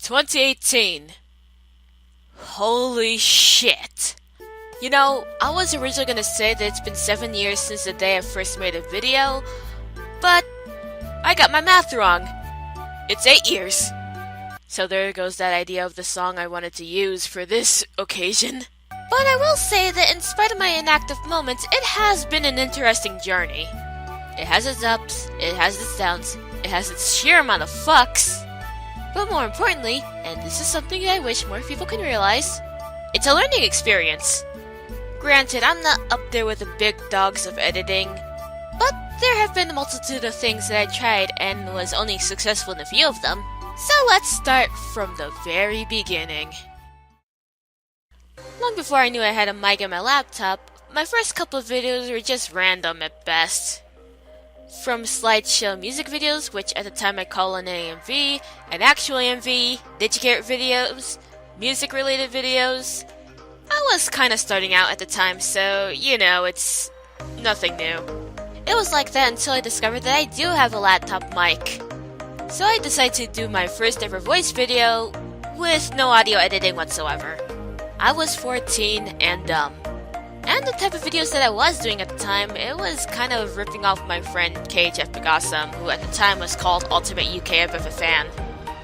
2018. Holy shit. You know, I was originally gonna say that it's been 7 years since the day I first made a video, but I got my math wrong. It's 8 years. So there goes that idea of the song I wanted to use for this occasion. But I will say that in spite of my inactive moments, it has been an interesting journey. It has its ups, it has its downs, it has its sheer amount of fucks. But more importantly, and this is something that I wish more people can realize, it's a learning experience. Granted, I'm not up there with the big dogs of editing, but there have been a multitude of things that I tried and was only successful in a few of them. So let's start from the very beginning. Long before I knew I had a mic in my laptop, my first couple of videos were just random at best. From slideshow music videos, which at the time I called an AMV, an actual AMV, DigiCare videos, music-related videos. I was kinda starting out at the time, so, you know, it's nothing new. It was like that until I discovered that I do have a laptop mic. So I decided to do my first ever voice video with no audio editing whatsoever. I was 14 and dumb. And the type of videos that I was doing at the time, it was kind of ripping off my friend KHFMcAwesome, who at the time was called Ultimate UKFF Fan.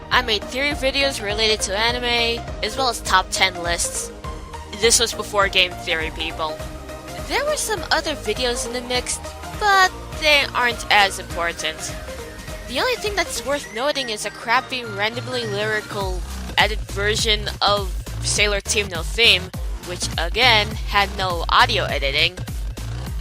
I made theory videos related to anime, as well as top 10 lists. This was before game theory, people. There were some other videos in the mix, but they aren't as important. The only thing that's worth noting is a crappy, randomly lyrical, edited version of Sailor Team No Theme, which again had no audio editing,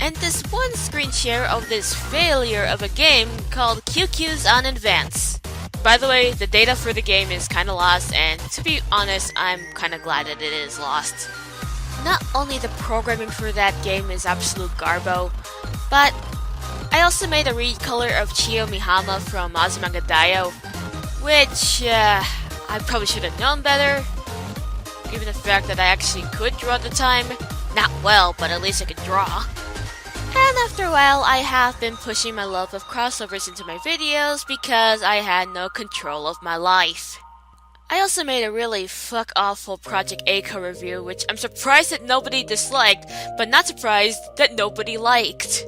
and this one screen share of this failure of a game called QQ's on Advance. By the way, the data for the game is kinda lost, and to be honest, I'm kinda glad that it is lost. Not only the programming for that game is absolute garbo, but I also made a recolor of Chiyo Mihama from Azumanga Daioh, which I probably should have known better, given the fact that I actually could draw at the time. Not well, but at least I could draw. And after a while, I have been pushing my love of crossovers into my videos because I had no control of my life. I also made a really fuck-awful Project Eiko review, which I'm surprised that nobody disliked, but not surprised that nobody liked.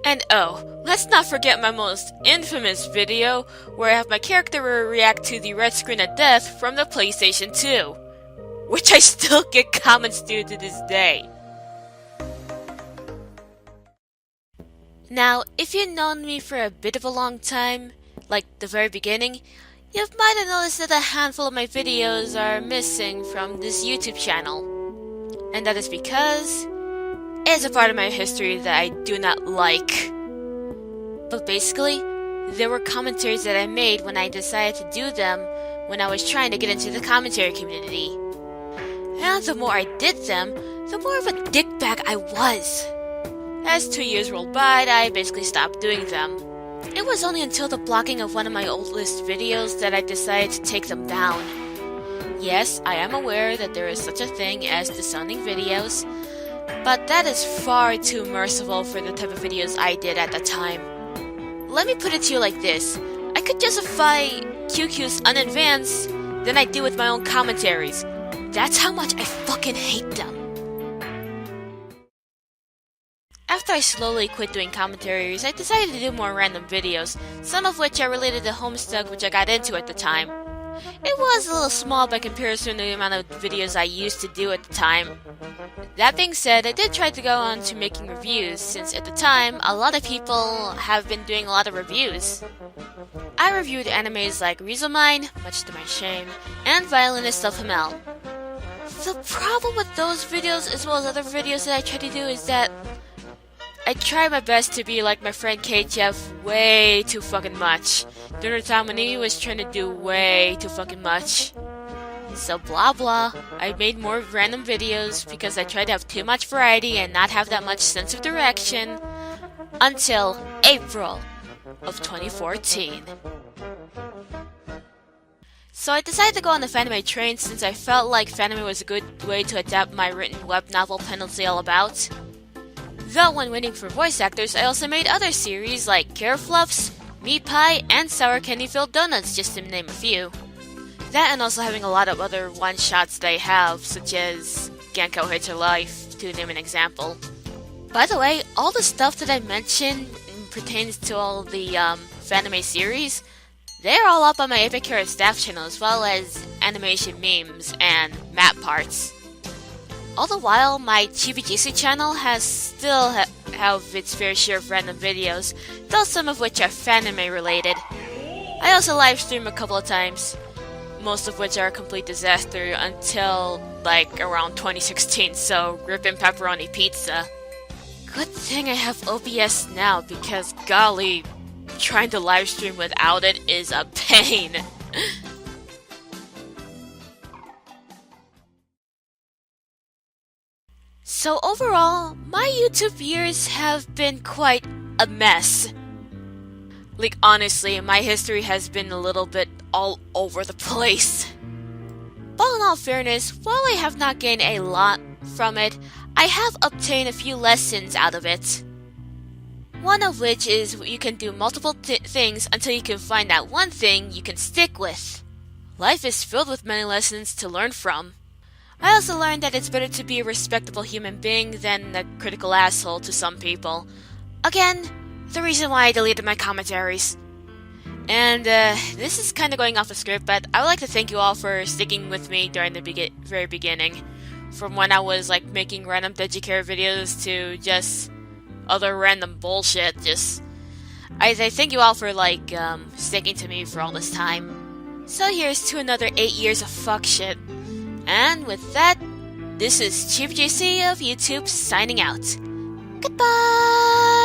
And oh, let's not forget my most infamous video, where I have my character react to the red screen of death from the PlayStation 2. Which I still get comments to this day. Now, if you've known me for a bit of a long time, like the very beginning, you might have noticed that a handful of my videos are missing from this YouTube channel. And that is because it's a part of my history that I do not like. But basically, there were commentaries that I made when I decided to do them when I was trying to get into the commentary community. And the more I did them, the more of a dickbag I was. As 2 years rolled by, I basically stopped doing them. It was only until the blocking of one of my oldest videos that I decided to take them down. Yes, I am aware that there is such a thing as disowning videos, but that is far too merciful for the type of videos I did at the time. Let me put it to you like this. I could justify QQ's on Advance than I do with my own commentaries. That's how much I fucking hate them. After I slowly quit doing commentaries, I decided to do more random videos, some of which are related to Homestuck, which I got into at the time. It was a little small by comparison to the amount of videos I used to do at the time. That being said, I did try to go on to making reviews, since at the time, a lot of people have been doing a lot of reviews. I reviewed animes like Rizomine, much to my shame, and Violinist of Himmel. The problem with those videos, as well as other videos that I try to do, is that I try my best to be like my friend KHF way too fucking much. During the time when he was trying to do way too fucking much. So blah blah, I made more random videos because I tried to have too much variety and not have that much sense of direction until April of 2014. So I decided to go on the fanime train since I felt like fanime was a good way to adapt my written web novel Penalty All About. Though when waiting for voice actors, I also made other series like Care Fluffs, Meat Pie, and Sour Candy Filled Donuts, just to name a few. That and also having a lot of other one-shots they have, such as Genko Hits Her Life, to name an example. By the way, all the stuff that I mentioned pertains to all the fanime series. They're all up on my Epic Hero staff channel, as well as animation memes and map parts. All the while, my ChibiGissy channel has still have its fair share of random videos, though some of which are fanime related. I also live stream a couple of times, most of which are a complete disaster until like around 2016, so rippin' pepperoni pizza. Good thing I have OBS now, because golly, trying to live stream without it is a pain. So overall, my YouTube years have been quite a mess. Like honestly, my history has been a little bit all over the place. But in all fairness, while I have not gained a lot from it, I have obtained a few lessons out of it. One of which is you can do multiple things until you can find that one thing you can stick with. Life is filled with many lessons to learn from. I also learned that it's better to be a respectable human being than a critical asshole to some people. Again, the reason why I deleted my commentaries. And this is kind of going off the script, but I would like to thank you all for sticking with me during the very beginning. From when I was like making random Digicare videos to just other random bullshit. I thank you all for like sticking to me for all this time. So here's to another 8 years of fuck shit. And with that, this is ChibiGissy of YouTube signing out. Goodbye!